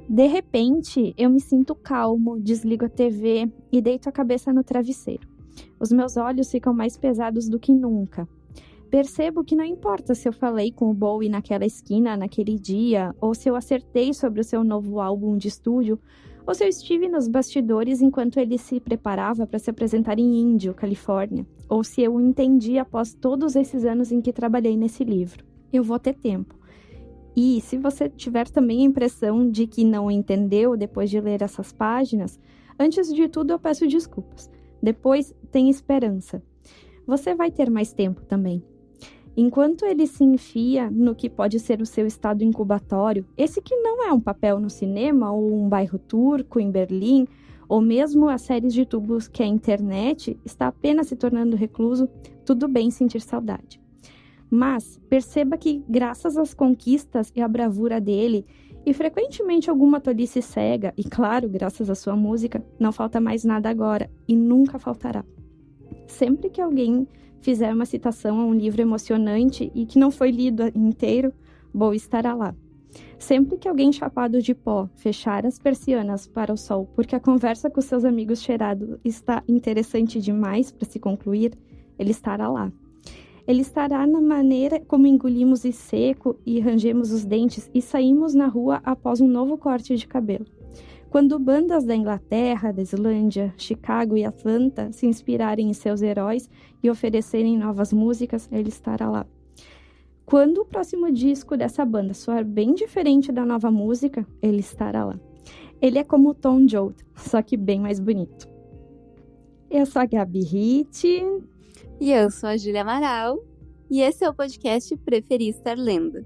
De repente, eu me sinto calmo, desligo a TV e deito a cabeça no travesseiro. Os meus olhos ficam mais pesados do que nunca. Percebo que não importa se eu falei com o Bowie naquela esquina, naquele dia, ou se eu acertei sobre o seu novo álbum de estúdio, ou se eu estive nos bastidores enquanto ele se preparava para se apresentar em Indio, Califórnia, ou se eu o entendi após todos esses anos em que trabalhei nesse livro. Eu vou ter tempo. E se você tiver também a impressão de que não entendeu depois de ler essas páginas, antes de tudo eu peço desculpas. Depois, tem esperança. Você vai ter mais tempo também. Enquanto ele se enfia no que pode ser o seu estado incubatório, esse que não é um papel no cinema ou um bairro turco em Berlim, ou mesmo as séries de tubos que a internet está apenas se tornando recluso, tudo bem sentir saudade. Mas perceba que, graças às conquistas e à bravura dele, e frequentemente alguma tolice cega, e claro, graças à sua música, não falta mais nada agora, e nunca faltará. Sempre que alguém fizer uma citação a um livro emocionante e que não foi lido inteiro, Bowie estará lá. Sempre que alguém chapado de pó fechar as persianas para o sol porque a conversa com seus amigos cheirados está interessante demais para se concluir, ele estará lá. Ele estará na maneira como engolimos e seco e rangemos os dentes e saímos na rua após um novo corte de cabelo. Quando bandas da Inglaterra, da Islândia, Chicago e Atlanta se inspirarem em seus heróis e oferecerem novas músicas, ele estará lá. Quando o próximo disco dessa banda soar bem diferente da nova música, ele estará lá. Ele é como o Tom Joad, só que bem mais bonito. Eu sou a Gabi Ritt. E eu sou a Júlia Amaral. E esse é o podcast Preferi Estar Lendo.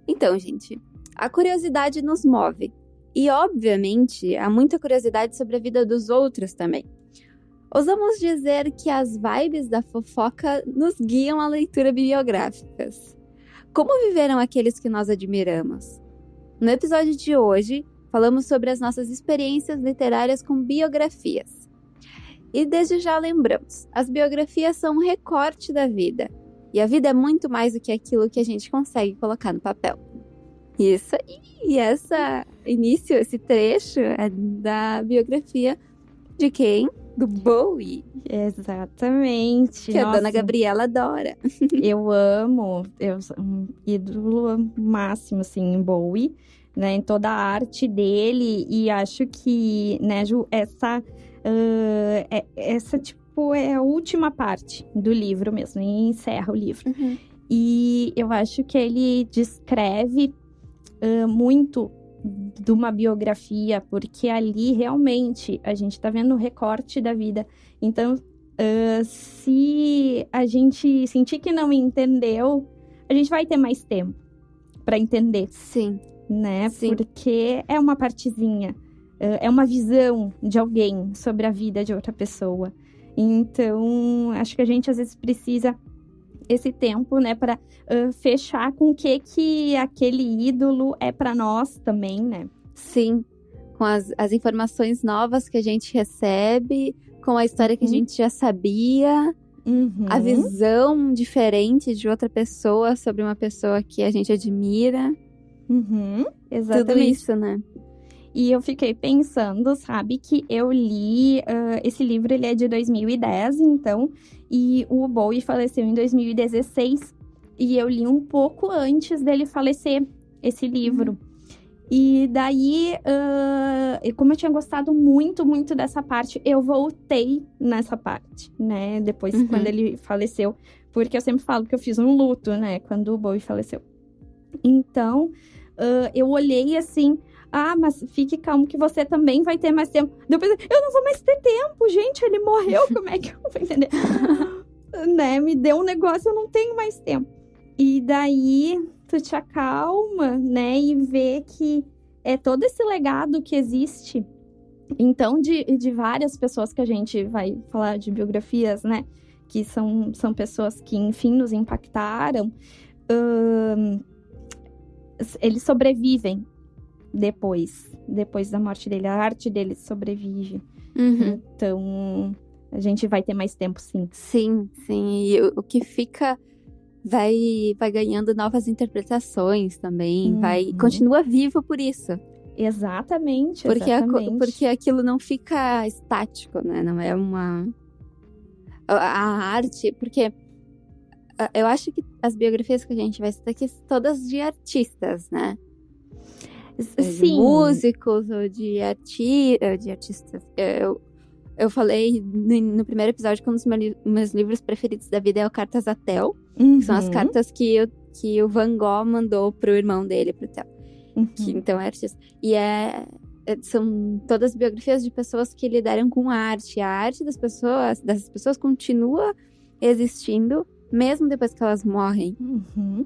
Então, gente, a curiosidade nos move. E, obviamente, há muita curiosidade sobre a vida dos outros também. Ousamos dizer que as vibes da fofoca nos guiam à leitura bibliográficas. Como viveram aqueles que nós admiramos? No episódio de hoje, falamos sobre as nossas experiências literárias com biografias. E desde já lembramos, as biografias são um recorte da vida. E a vida é muito mais do que aquilo que a gente consegue colocar no papel. Isso aí, esse trecho é da biografia de quem? Do Bowie. Exatamente. Que a dona Gabriela adora. Eu amo, eu sou um ídolo máximo, assim, em Bowie, né, em toda a arte dele, e acho que, né, Ju, essa tipo, é a última parte do livro mesmo, e encerra o livro. Uhum. E eu acho que ele descreve muito de uma biografia, porque ali realmente a gente tá vendo o recorte da vida. Então, se a gente sentir que não entendeu, a gente vai ter mais tempo para entender. Sim. Né? Sim. Porque é uma partezinha, é uma visão de alguém sobre a vida de outra pessoa. Então, acho que a gente às vezes precisa esse tempo, né, para fechar com o que aquele ídolo é para nós também, né? Sim, com as informações novas que a gente recebe, com a história que a gente já sabia, a visão diferente de outra pessoa sobre uma pessoa que a gente admira. Exatamente. Tudo isso, né? E eu fiquei pensando, sabe, que eu li, esse livro ele é de 2010, então, e o Bowie faleceu em 2016, e eu li um pouco antes dele falecer, esse livro. E daí, como eu tinha gostado muito, muito dessa parte, eu voltei nessa parte, né, depois, quando ele faleceu, porque eu sempre falo que eu fiz um luto, né, quando o Bowie faleceu. Então, eu olhei assim... Ah, mas fique calmo que você também vai ter mais tempo. Depois, eu não vou mais ter tempo, gente. Ele morreu, como é que eu vou entender? Né? Me deu um negócio, eu não tenho mais tempo. E daí, tu te acalma, né? E vê que é todo esse legado que existe. Então, de várias pessoas que a gente vai falar de biografias, né? Que são pessoas que, enfim, nos impactaram. Eles sobrevivem. Depois da morte dele, a arte dele sobrevive. Então, a gente vai ter mais tempo, sim. Sim. E o que fica vai ganhando novas interpretações também, continua vivo por isso. Exatamente, Porque, exatamente. porque aquilo não fica estático, né? Não é uma... A arte... Porque eu acho que as biografias que a gente vai citar aqui são todas de artistas, né? De Sim. músicos ou de artistas. Eu falei no primeiro episódio que um dos meus livros preferidos da vida é o Cartas a Theo. Que são as cartas que o Van Gogh mandou pro irmão dele, pro Theo. Que então é artista. E são todas biografias de pessoas que lidaram com arte. A arte dessas pessoas continua existindo mesmo depois que elas morrem.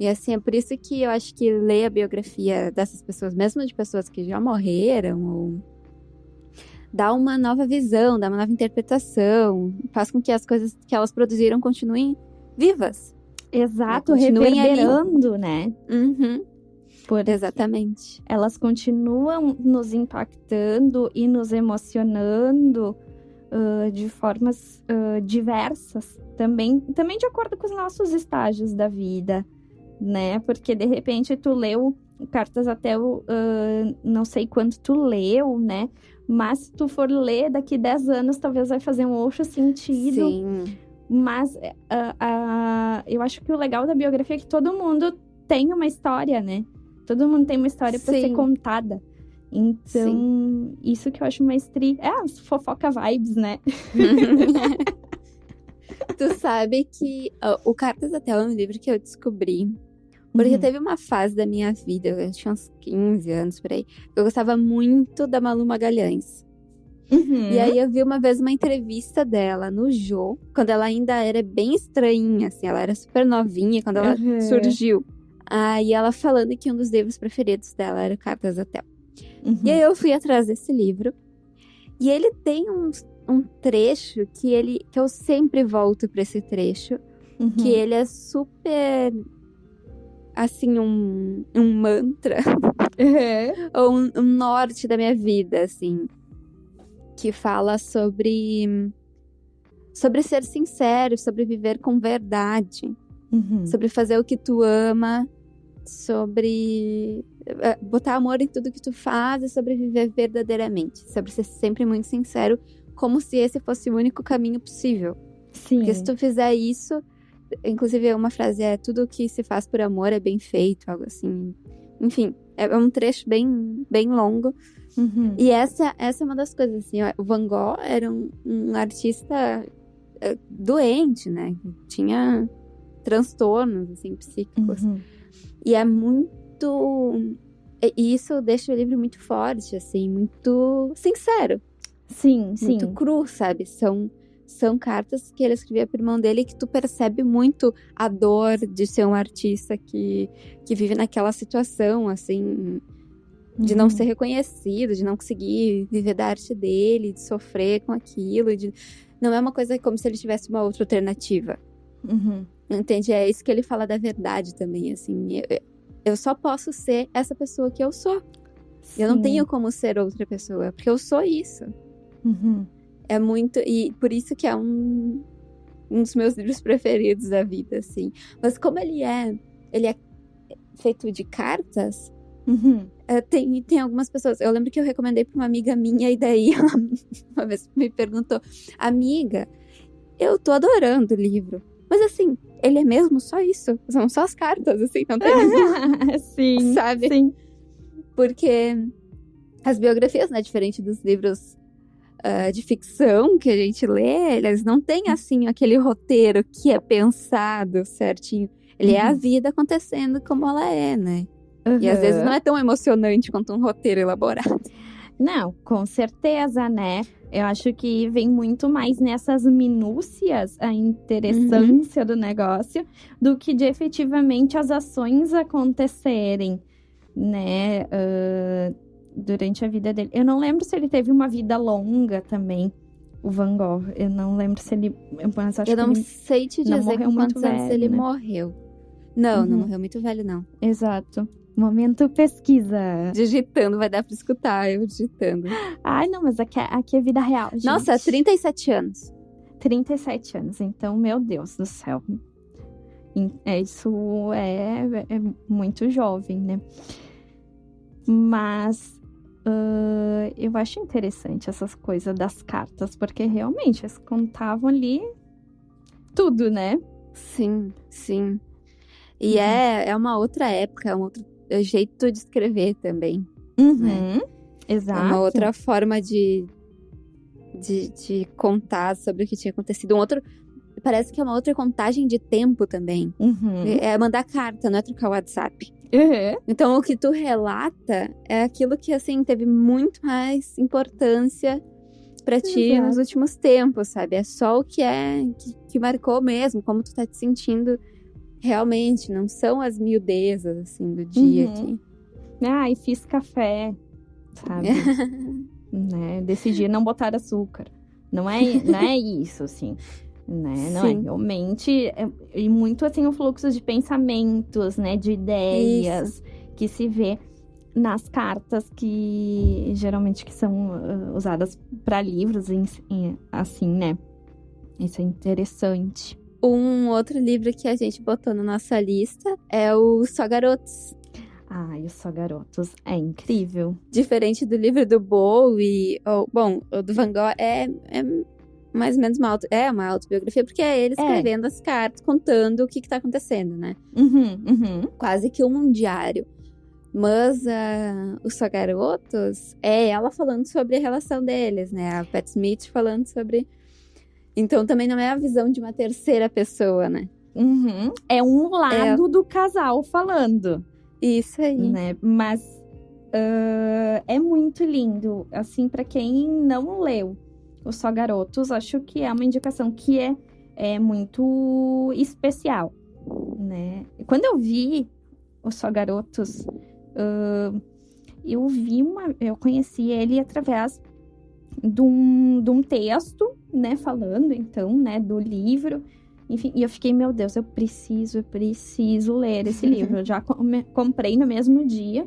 E assim, é por isso que eu acho que ler a biografia dessas pessoas, mesmo de pessoas que já morreram, ou dá uma nova visão, dá uma nova interpretação, faz com que as coisas que elas produziram continuem vivas. Exato, reverberando, né? Exatamente. Elas continuam nos impactando e nos emocionando de formas diversas, também de acordo com os nossos estágios da vida, né? Porque de repente tu leu Cartas até não sei quanto tu leu, né? Mas se tu for ler daqui 10 anos, talvez vai fazer um outro sentido. Sim. Mas eu acho que o legal da biografia é que todo mundo tem uma história, né? Todo mundo tem uma história para ser contada. Então, isso que eu acho mais fofoca vibes, né? Tu sabe que o Cartas até é um livro que eu descobri. Porque teve uma fase da minha vida, eu tinha uns 15 anos por aí, eu gostava muito da Malu Magalhães. E aí eu vi uma vez uma entrevista dela no Jô, quando ela ainda era bem estranha, assim, ela era super novinha quando ela surgiu. Aí ela falando que um dos livros preferidos dela era Cartas a Theo. E aí eu fui atrás desse livro. E ele tem um trecho que eu sempre volto pra esse trecho. Que ele é super... assim, um mantra. Ou um norte da minha vida, assim. Que fala sobre ser sincero, sobre viver com verdade. Sobre fazer o que tu ama. Sobre botar amor em tudo que tu faz e sobre viver verdadeiramente. Sobre ser sempre muito sincero, como se esse fosse o único caminho possível. Sim. Porque se tu fizer isso, inclusive uma frase tudo que se faz por amor é bem feito, algo assim. Enfim, é um trecho bem, bem longo. E essa é uma das coisas, assim, o Van Gogh era um artista doente, né? Tinha transtornos, assim, psíquicos. E é muito... E isso deixa o livro muito forte, assim, muito sincero. Sim. Muito cru, sabe? São cartas que ele escrevia pro irmão dele que tu percebe muito a dor de ser um artista que vive naquela situação, assim, de não ser reconhecido, de não conseguir viver da arte dele, de sofrer com aquilo. Não é uma coisa como se ele tivesse uma outra alternativa. Entende? É isso que ele fala da verdade também, assim. Eu só posso ser essa pessoa que eu sou. Sim. Eu não tenho como ser outra pessoa, porque eu sou isso. É muito... E por isso que é um dos meus livros preferidos da vida, assim. Mas como ele é feito de cartas, tem algumas pessoas... Eu lembro que eu recomendei pra uma amiga minha, e daí ela uma vez me perguntou: amiga, eu tô adorando o livro, mas assim, ele é mesmo só isso? São só as cartas, assim, não tem... Sim, sabe? Sim. Porque as biografias, né, diferente dos livros de ficção que a gente lê, eles não têm, assim, aquele roteiro que é pensado certinho. Ele é a vida acontecendo como ela é, né? E às vezes não é tão emocionante quanto um roteiro elaborado. Não, com certeza, né? Eu acho que vem muito mais nessas minúcias a interessância do negócio do que de efetivamente as ações acontecerem, né? Durante a vida dele. Eu não lembro se ele teve uma vida longa também, o Van Gogh. Eu não lembro se ele... Mas acho eu não que sei te dizer com quantos anos velho, ele né? morreu. Não morreu muito velho, não. Exato. Momento pesquisa. Digitando, vai dar pra escutar eu digitando. Ai, não, mas aqui é vida real, gente. Nossa, 37 anos. 37 anos, então, meu Deus do céu. Isso é muito jovem, né? Mas eu acho interessante essas coisas das cartas, porque realmente eles contavam ali tudo, né? Sim, sim. E é uma outra época, é um outro jeito de escrever também. Né? Exato. É uma outra forma de contar sobre o que tinha acontecido. Parece que é uma outra contagem de tempo também. É mandar carta, não é trocar o WhatsApp. Então, o que tu relata é aquilo que, assim, teve muito mais importância pra ti nos últimos tempos, sabe? É só o que marcou mesmo, como tu tá te sentindo realmente. Não são as miudezas, assim, do dia aqui. E fiz café, sabe? Né? Decidi não botar açúcar. Não é isso, assim. Né? Não é realmente. E muito assim o fluxo de pensamentos, né? De ideias que se vê nas cartas que geralmente que são usadas para livros, assim, né? Isso é interessante. Um outro livro que a gente botou na nossa lista é o Só Garotos. Ai, o Só Garotos é incrível. Diferente do livro do Bowie, o do Van Gogh é mais ou menos uma autobiografia, porque é ele escrevendo as cartas, contando o que tá acontecendo, né? Quase que um diário. Mas o Só Garotos é ela falando sobre a relação deles, né? A Pat Smith falando sobre... Então também não é a visão de uma terceira pessoa, né? É um lado do casal falando. Isso aí. Né? Mas é muito lindo. Assim, pra quem não leu o Só Garotos, acho que é uma indicação que é muito especial, né? Quando eu vi o Só Garotos, eu conheci ele através de um texto, né? Falando, então, né? Do livro. Enfim, e eu fiquei, meu Deus, eu preciso ler esse livro. Eu já comprei no mesmo dia.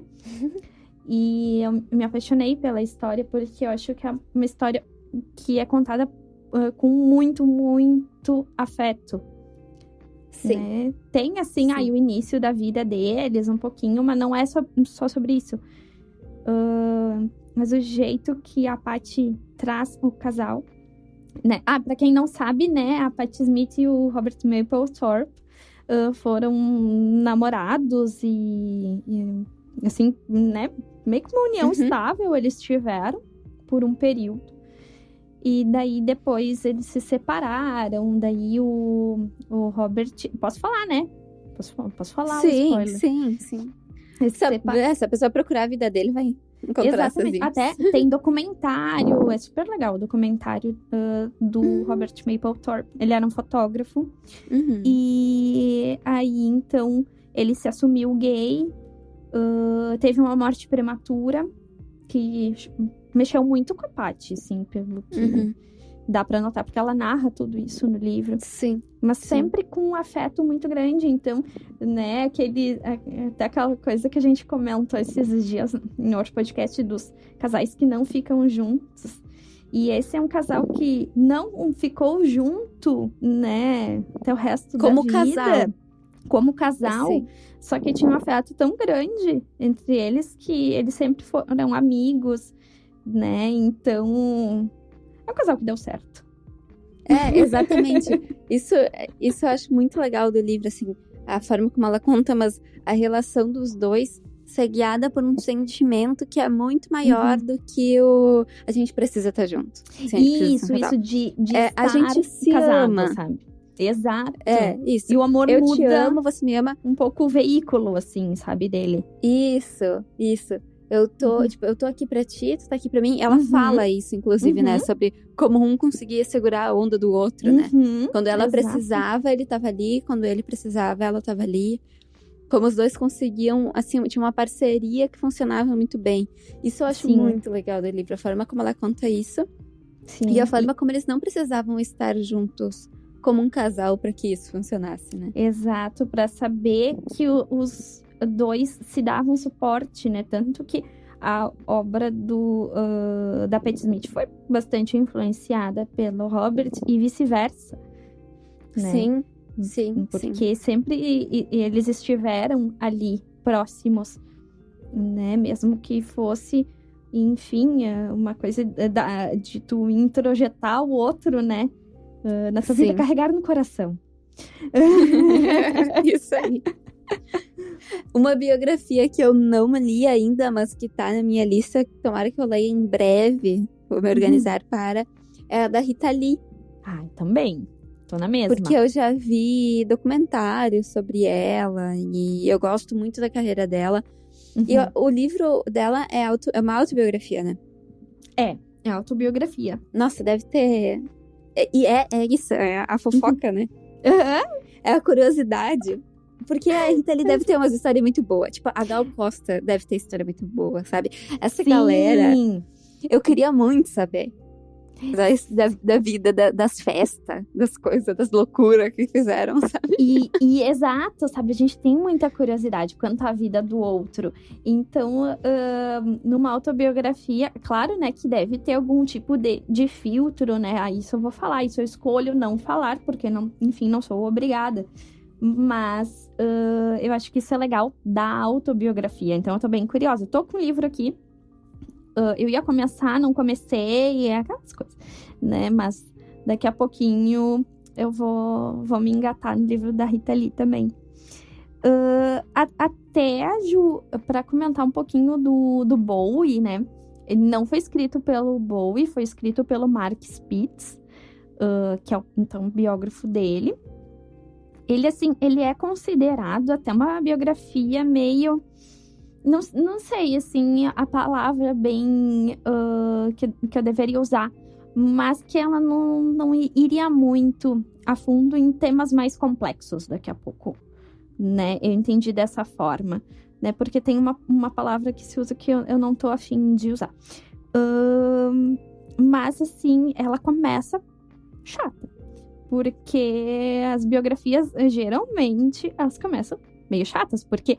E eu me apaixonei pela história, porque eu acho que é uma história que é contada com muito, muito afeto. Sim. Né? Tem, assim, o início da vida deles, um pouquinho, mas não é só sobre isso. Mas o jeito que a Patty traz o casal, né? Pra quem não sabe, né? A Patty Smith e o Robert Mapplethorpe foram namorados e assim, né? Meio que uma união estável eles tiveram por um período. E daí, depois, eles se separaram. Daí, o Robert... Posso falar, né? Posso falar o spoiler. Sim. Se a pessoa procurar a vida dele, vai encontrar. Exatamente. Até tem documentário. É super legal o documentário do Robert Mapplethorpe. Ele era um fotógrafo. E aí, então, ele se assumiu gay. Teve uma morte prematura. Que mexeu muito com a Patty, assim, pelo que dá pra notar, porque ela narra tudo isso no livro. Sim. Mas sempre com um afeto muito grande, então, né, até aquela coisa que a gente comentou esses dias em outro podcast dos casais que não ficam juntos. E esse é um casal que não ficou junto, né, até o resto da vida. Como casal, só que tinha um afeto tão grande entre eles que eles sempre foram amigos, né? Então, é um casal que deu certo. Exatamente. Isso eu acho muito legal do livro, assim, a forma como ela conta, mas a relação dos dois ser guiada por um sentimento que é muito maior do que a gente precisa estar junto. Isso de estar a gente se casado, ama, sabe? Exato. Isso. E o amor eu muda. Eu te amo, você me ama. Um pouco o veículo, assim, sabe, dele. Isso. Eu tô aqui pra ti, tu tá aqui pra mim. Ela fala isso, inclusive, né? Sobre como um conseguia segurar a onda do outro, né? Quando ela precisava, ele tava ali. Quando ele precisava, ela tava ali. Como os dois conseguiam, assim, tinha uma parceria que funcionava muito bem. Isso eu acho muito legal do livro. A forma como ela conta isso. Sim. E a forma como eles não precisavam estar juntos como um casal para que isso funcionasse, né? Exato, para saber que os dois se davam suporte, né? Tanto que a obra da Pat Smith foi bastante influenciada pelo Robert e vice-versa, né? Sim. Porque sempre eles estiveram ali próximos, né? Mesmo que fosse enfim, uma coisa de tu introjetar o outro, né? Na tua vida, carregar no coração. Isso aí. Uma biografia que eu não li ainda, mas que tá na minha lista, tomara que eu leia em breve, vou me organizar para, é a da Rita Lee. Também. Tô na mesma. Porque eu já vi documentários sobre ela e eu gosto muito da carreira dela. E o livro dela é uma autobiografia, né? É autobiografia. Nossa, deve ter... E é isso, é a fofoca, né? É a curiosidade. Porque a Rita Lee deve ter umas histórias muito boas. Tipo, a Gal Costa deve ter história muito boa, sabe? Essa galera, eu queria muito saber da vida, das festas, das coisas, das loucuras que fizeram, sabe? E exato, sabe? A gente tem muita curiosidade quanto à vida do outro. Então, numa autobiografia, claro, né, que deve ter algum tipo de filtro, né? Isso eu vou falar, isso eu escolho não falar, porque, não sou obrigada. Mas eu acho que isso é legal da autobiografia. Então, eu tô bem curiosa. Tô com o livro aqui. Eu ia começar, não comecei, aquelas coisas, né? Mas daqui a pouquinho eu vou me engatar no livro da Rita Lee também. Até, Ju, para comentar um pouquinho do Bowie, né? Ele não foi escrito pelo Bowie, foi escrito pelo Mark Spitz, que é então, o biógrafo dele. Ele é considerado até uma biografia meio... Não sei, assim, a palavra bem que eu deveria usar, mas que ela não iria muito a fundo em temas mais complexos daqui a pouco, né? Eu entendi dessa forma, né? Porque tem uma palavra que se usa que eu não tô afim de usar. Mas, assim, ela começa chata, porque as biografias, geralmente, elas começam meio chatas, porque...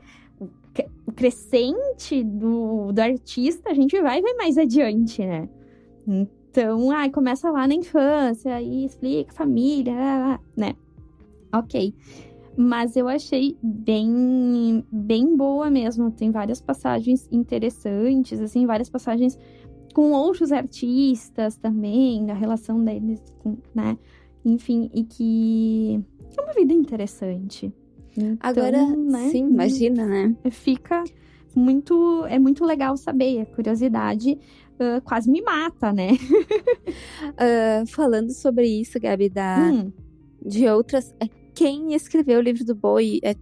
o crescente do artista, a gente vai mais adiante, né? Então, começa lá na infância, aí explica família, né? Ok. Mas eu achei bem boa mesmo. Tem várias passagens interessantes, assim, várias passagens com outros artistas também, da relação deles, né? Enfim, e que é uma vida interessante. Então, agora, né, sim, imagina, né? É muito legal saber. A curiosidade quase me mata, né? Falando sobre isso, Gabi, de outras... Quem escreveu o livro do Bowie é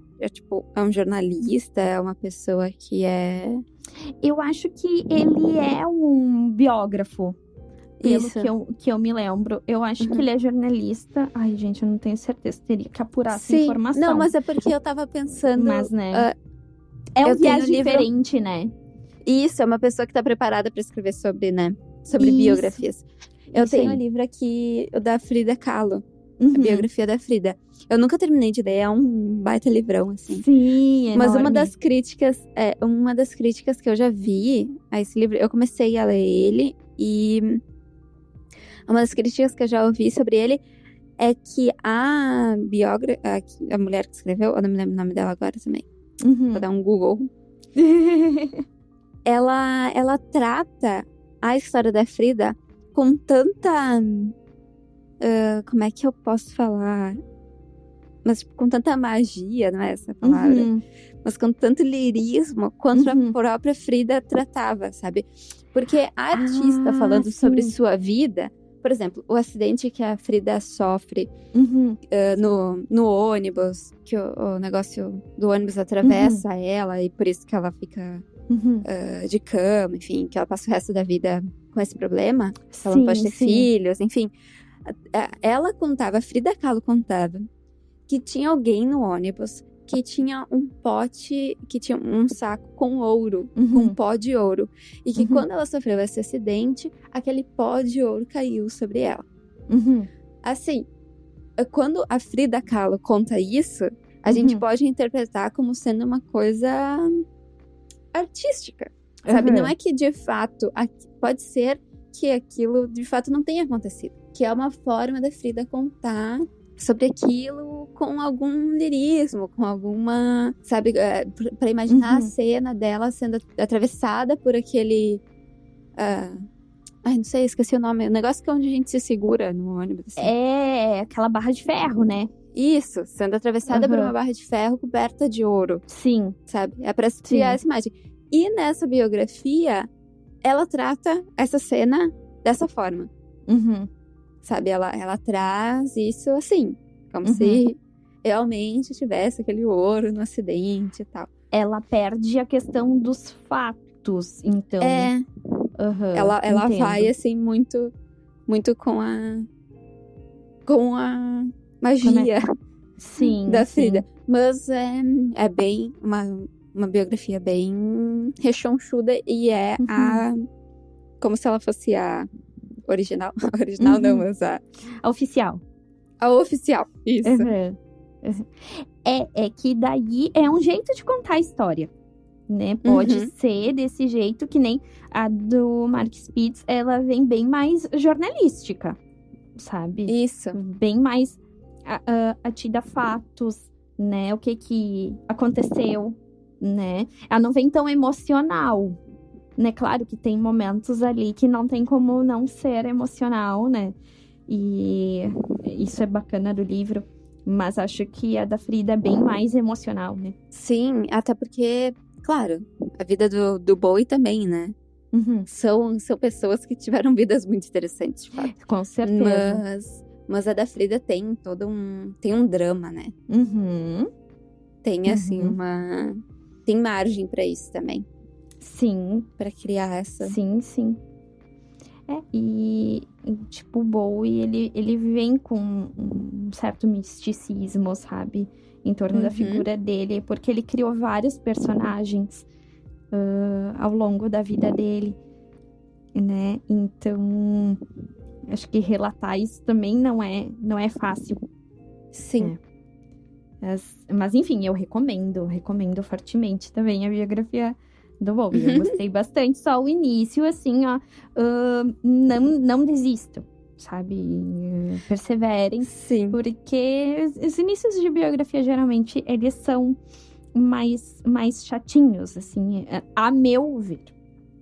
um jornalista, é uma pessoa que é... Eu acho que ele é um biógrafo. Pelo Isso. que eu me lembro. Eu acho que ele é jornalista. Ai, gente, eu não tenho certeza. Teria que apurar essa informação. Não, mas é porque eu tava pensando... Mas, né? É um viés diferente, né? Isso, é uma pessoa que tá preparada pra escrever sobre, né? Sobre biografias. Eu tenho um livro aqui, o da Frida Kahlo. A biografia da Frida. Eu nunca terminei de ler, é um baita livrão, assim. Sim, é Mas enorme. uma das críticas que eu já vi a esse livro, eu comecei a ler ele e uma das críticas que eu já ouvi sobre ele é que a mulher que escreveu, eu não me lembro o nome dela agora também, vou dar um Google, ela trata a história da Frida com tanta... como é que eu posso falar? Mas com tanta magia, não é essa palavra? Mas com tanto lirismo quanto a própria Frida tratava, sabe? Porque a artista falando sobre sua vida, por exemplo, o acidente que a Frida sofre no ônibus, que o negócio do ônibus atravessa ela e por isso que ela fica de cama, enfim, que ela passa o resto da vida com esse problema, ela não pode ter filhos, enfim. Ela contava, a Frida Kahlo contava, que tinha alguém no ônibus que tinha um pote, que tinha um saco com ouro, com um pó de ouro. E que quando ela sofreu esse acidente, aquele pó de ouro caiu sobre ela. Assim, quando a Frida Kahlo conta isso, a gente pode interpretar como sendo uma coisa artística, sabe? Não é que de fato, pode ser que aquilo de fato não tenha acontecido. Que é uma forma da Frida contar sobre aquilo com algum lirismo, com alguma, sabe, para imaginar a cena dela sendo atravessada por aquele Ai, não sei, esqueci o nome. O negócio que é onde a gente se segura no ônibus. Assim. É aquela barra de ferro, né? Isso, sendo atravessada por uma barra de ferro coberta de ouro. Sim. Sabe? É pra se criar essa imagem. E nessa biografia, ela trata essa cena dessa forma. Uhum. Sabe? Ela traz isso assim, como se realmente tivesse aquele ouro no acidente e tal. Ela perde a questão dos fatos, então. Ela vai, assim, muito com a magia da Frida. Sim. Mas é bem uma biografia bem rechonchuda e é como se ela fosse a original. Original não, mas a oficial. A oficial, isso. É que daí é um jeito de contar a história, né? Pode ser desse jeito, que nem a do Mark Spitz, ela vem bem mais jornalística, sabe? Isso. Bem mais a te dar fatos, né? O que aconteceu, né? Ela não vem tão emocional, né? Claro que tem momentos ali que não tem como não ser emocional, né? E isso é bacana do livro. Mas acho que a da Frida é bem mais emocional, né? Sim, até porque, claro, a vida do Bowie também, né? São pessoas que tiveram vidas muito interessantes, de fato. Com certeza. Mas a da Frida tem todo tem um drama, né? Tem, assim, tem margem pra isso também. Sim. Pra criar essa... Sim. E tipo, o Bowie, ele vem com um certo misticismo, sabe? Em torno da figura dele, porque ele criou vários personagens ao longo da vida dele, né? Então, acho que relatar isso também não é fácil. Sim. Mas enfim, eu recomendo fortemente também a biografia do Bowie. Eu gostei bastante, só o início, assim, ó, não desistam, sabe? Perseverem. Sim. Porque os inícios de biografia, geralmente, eles são mais chatinhos, assim, a meu ver.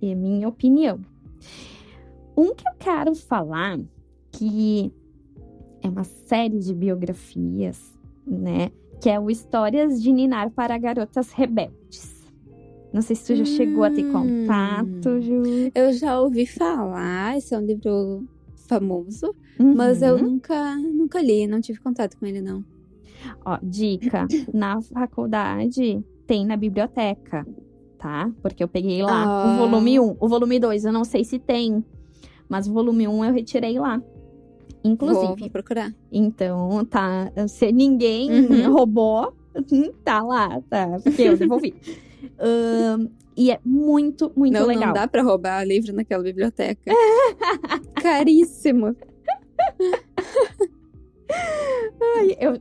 É a minha opinião. Um que eu quero falar, que é uma série de biografias, né? Que é o Histórias de Ninar para Garotas Rebeldes. Não sei se tu já chegou a ter contato, Ju. Eu já ouvi falar, esse é um livro famoso, mas eu nunca li, não tive contato com ele, não. Ó, dica, na faculdade tem na biblioteca, tá? Porque eu peguei lá o volume 1. O volume 2 eu não sei se tem, mas o volume 1 eu retirei lá. Inclusive. Vou procurar. Então, tá, se ninguém roubou, tá lá, tá? Porque eu devolvi. E é muito legal. Não dá pra roubar livro naquela biblioteca. Caríssimo.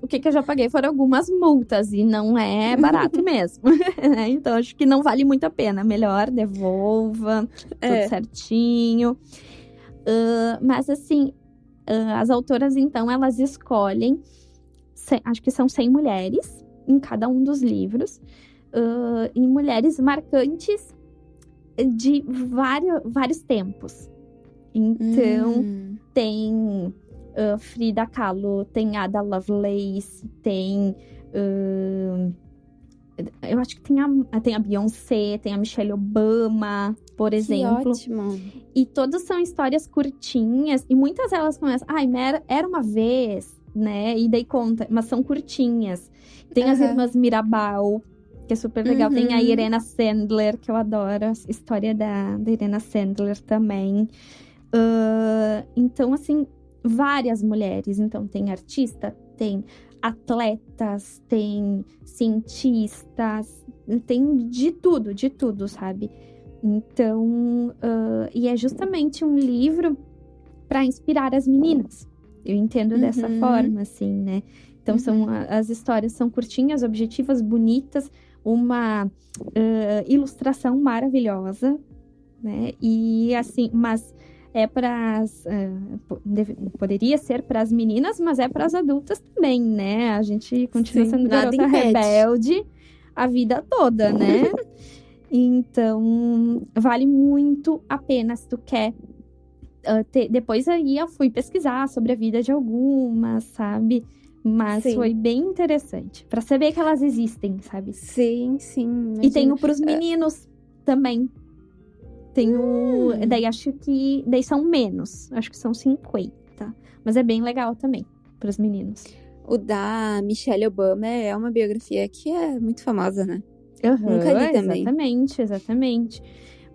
O que eu já paguei foram algumas multas e não é barato mesmo. Então, acho que não vale muito a pena. Melhor devolva, tudo certinho. Mas, assim, as autoras, então, elas escolhem, acho que são 100 mulheres em cada um dos livros. Em mulheres marcantes de vários tempos. Então, tem Frida Kahlo, tem Ada Lovelace, tem... eu acho que tem a Beyoncé, tem a Michelle Obama, por exemplo. Que ótimo! E todas são histórias curtinhas, e muitas delas começam... era uma vez, né? E daí conta, mas são curtinhas. Tem as irmãs Mirabal, que é super legal. Tem a Irena Sandler, que eu adoro. A história da Irena Sandler também. Então, assim, várias mulheres. Então, tem artista, tem atletas, tem cientistas, tem de tudo, sabe? Então, e é justamente um livro para inspirar as meninas. Eu entendo dessa forma, assim, né? Então, as histórias são curtinhas, objetivas, bonitas, uma ilustração maravilhosa, né? E assim, mas é para poderia ser para as meninas, mas é para as adultas também, né? A gente continua sendo garota rebelde a vida toda, né? Então, vale muito a pena se tu quer. Depois aí eu fui pesquisar sobre a vida de algumas, sabe? Mas Sim. foi bem interessante. Pra saber que elas existem, sabe? Sim, sim. E tem o pros meninos também. Tem o... Daí acho que... Daí são menos. Acho que são 50. Mas é bem legal também, pros meninos. O da Michelle Obama é uma biografia que é muito famosa, né? Uhum, Nunca li também. Exatamente.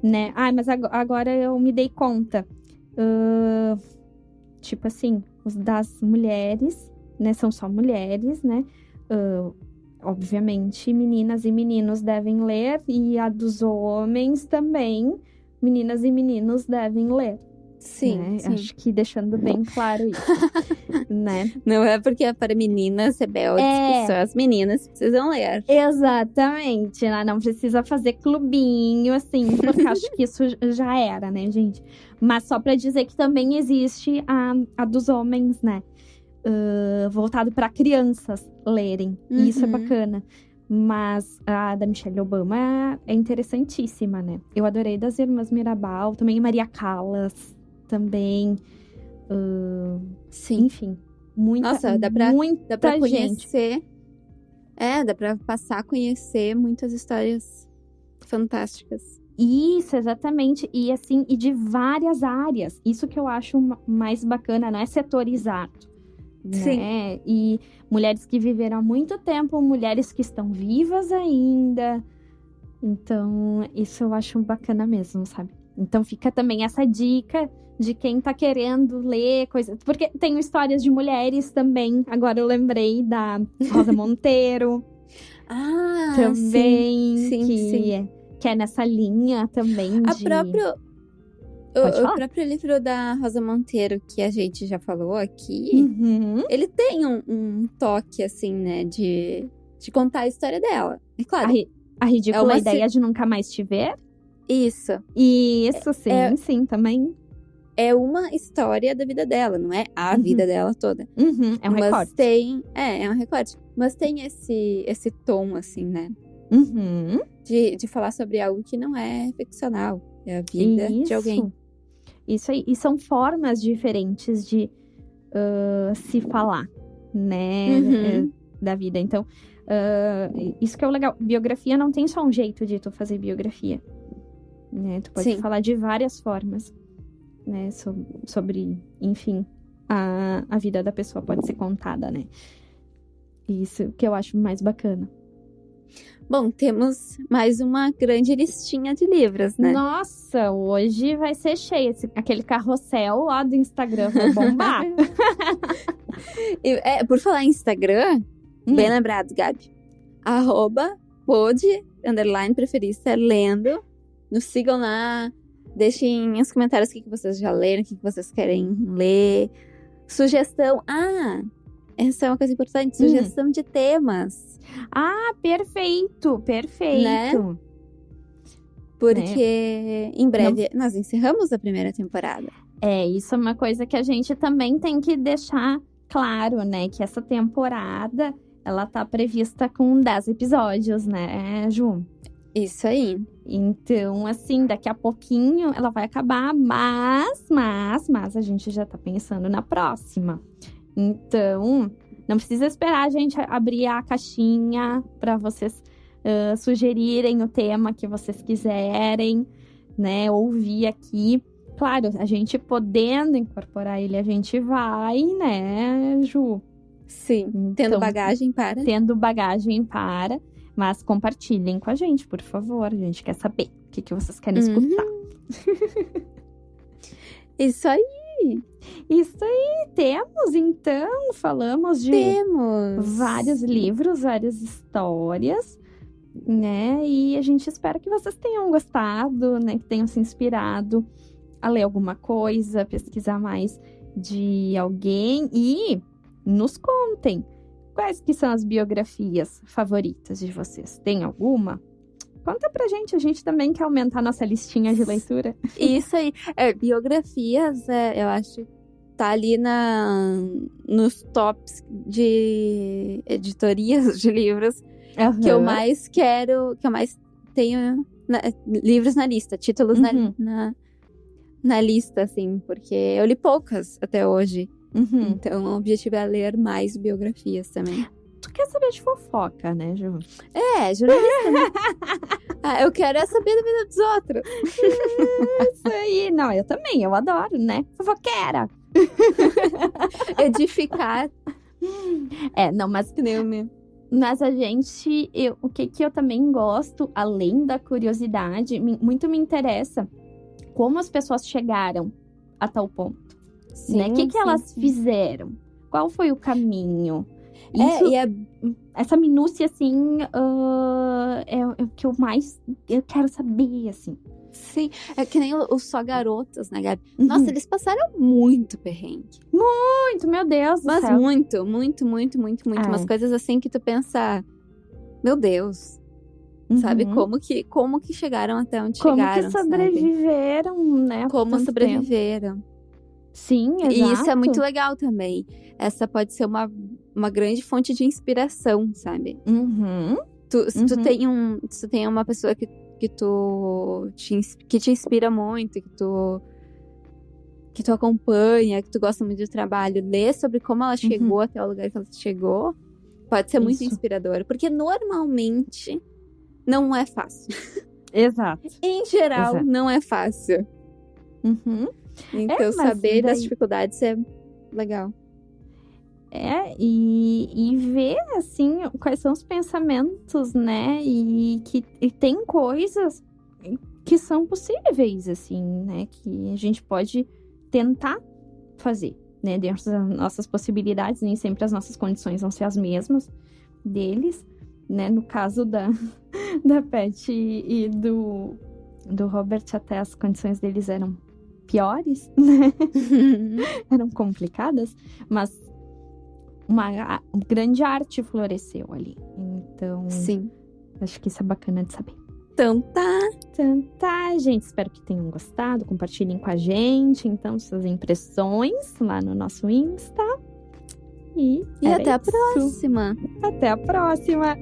Né? Mas agora eu me dei conta. Tipo assim, os das mulheres, né? São só mulheres, né? Obviamente, meninas e meninos devem ler. E a dos homens também, meninas e meninos devem ler. Sim, né? sim. Acho que deixando bem claro isso, né? Não é porque é para meninas rebeldes que só as meninas precisam ler. Exatamente, né? Não precisa fazer clubinho, assim, porque acho que isso já era, né, gente? Mas só pra dizer que também existe a dos homens, né? Voltado para crianças lerem. E isso é bacana. Mas a da Michelle Obama é interessantíssima, né? Eu adorei das Irmãs Mirabal, também Maria Callas, também. Sim. Enfim, muita, Nossa, dá pra gente. Conhecer. Dá pra passar a conhecer muitas histórias fantásticas. Isso, exatamente. E assim, e de várias áreas. Isso que eu acho mais bacana, não é setorizado. Sim. Né? E mulheres que viveram há muito tempo, mulheres que estão vivas ainda. Então, isso eu acho bacana mesmo, sabe? Então, fica também essa dica de quem tá querendo ler coisas. Porque tem histórias de mulheres também. Agora eu lembrei da Rosa Monteiro. Também. Sim. Que é nessa linha também O próprio livro da Rosa Monteiro, que a gente já falou aqui, ele tem um toque, assim, né, de contar a história dela. É claro. A ridícula ideia de nunca mais te ver? Isso. Isso, sim, sim, também. É uma história da vida dela, não é a vida dela toda. É um recorte. É um recorte. Mas tem esse tom, assim, né? De falar sobre algo que não é ficcional. É a vida de alguém. Isso aí. E são formas diferentes de se falar, né? Da vida. Então, isso que é o legal. Biografia não tem só um jeito de tu fazer biografia. Né? Tu pode falar de várias formas. Né? Sobre, enfim, a vida da pessoa pode ser contada, né? Isso que eu acho mais bacana. Bom, temos mais uma grande listinha de livros, né? Nossa, hoje vai ser cheio. Aquele carrossel lá do Instagram vai bombar. Por falar em Instagram, bem lembrado, Gabi. @pod_preferista lendo. Nos sigam lá. Deixem nos comentários o que vocês já leram, o que vocês querem ler. Sugestão. Essa é uma coisa importante. Sugestão de temas. Perfeito. Né? Porque em breve nós encerramos a primeira temporada. Isso é uma coisa que a gente também tem que deixar claro, né? Que essa temporada, ela tá prevista com 10 episódios, né, Ju? Isso aí. Então, assim, daqui a pouquinho ela vai acabar, mas a gente já tá pensando na próxima. Então, não precisa esperar a gente abrir a caixinha para vocês sugerirem o tema que vocês quiserem, né? Ouvir aqui. Claro, a gente podendo incorporar ele, a gente vai, né, Ju? Sim, então, tendo bagagem para. Mas compartilhem com a gente, por favor. A gente quer saber o que vocês querem escutar. Isso aí. Temos, então, falamos de vários livros, várias histórias, né? E a gente espera que vocês tenham gostado, né? Que tenham se inspirado a ler alguma coisa, pesquisar mais de alguém e nos contem quais que são as biografias favoritas de vocês. Tem alguma? Conta pra gente, a gente também quer aumentar nossa listinha de leitura. Isso aí. Biografias, eu acho, tá ali nos tops de editorias de livros que eu mais quero, que eu mais tenho livros na lista, títulos na lista, assim, porque eu li poucas até hoje. Então, o objetivo é ler mais biografias também. Tu quer saber de fofoca, né, Ju? Jornalista, né? Eu quero saber da vida dos outros. Isso aí. Não, eu também, eu adoro, né? Fofoqueira. Edificar. Não, mas Que nem o meu. Mas a gente, o que eu também gosto, além da curiosidade, muito me interessa como as pessoas chegaram a tal ponto. Sim, né? O que elas fizeram? Qual foi o caminho? Essa minúcia, assim, é o que eu quero saber, assim. Sim, é que nem os Só Garotas, né, Gabi? Nossa, eles passaram muito perrengue. Muito, meu Deus do céu. Mas muito. Umas coisas assim que tu pensa, meu Deus. Sabe? Como que chegaram até onde chegaram, Como que sobreviveram, sabe? né? Como sobreviveram. Tempo. Sim, exato. E isso é muito legal também. Essa pode ser uma grande fonte de inspiração, sabe? Se tu tem uma pessoa que te inspira muito, que tu acompanha, que tu gosta muito do trabalho, ler sobre como ela chegou até o lugar que ela chegou, pode ser muito inspirador. Porque normalmente não é fácil. Exato. Em geral, não é fácil. Então, saber das dificuldades é legal. E ver, assim, quais são os pensamentos, né? E tem coisas que são possíveis, assim, né? Que a gente pode tentar fazer, né? Dentro das nossas possibilidades, nem sempre as nossas condições vão ser as mesmas deles, né? No caso da Pat e do Robert, até as condições deles eram piores, né? Eram complicadas, mas uma grande arte floresceu ali. Então, sim, acho que isso é bacana de saber. Então tá, gente. Espero que tenham gostado. Compartilhem com a gente, então, suas impressões lá no nosso Insta. E até a próxima. Até a próxima.